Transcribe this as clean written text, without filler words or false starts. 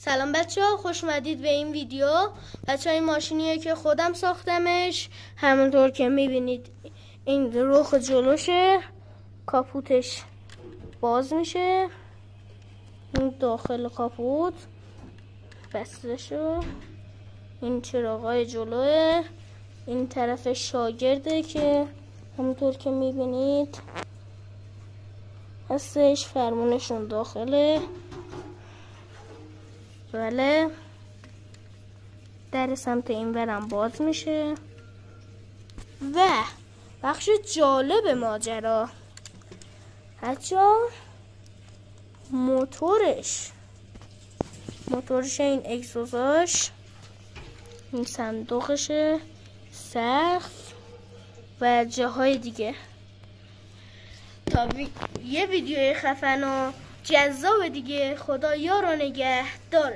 سلام بچه ها، خوش اومدید به این ویدیو. بچه ها این ماشینیه که خودم ساختمش. همونطور که میبینید این رخ جلوشه، کاپوتش باز میشه، این داخل کاپوت بسته شد، این چراغای جلوه، این طرف شاگرده که همونطور که میبینید هستش، فرمونشون داخله. بله، در سمت این ورم باز میشه و بخش جالب ماجرا موتورش این اگزوزاش، این صندوقشه، سقف و جاهای دیگه. تا یه ویدیوی خفن و جذاب دیگه، خدا یار و نگهدار.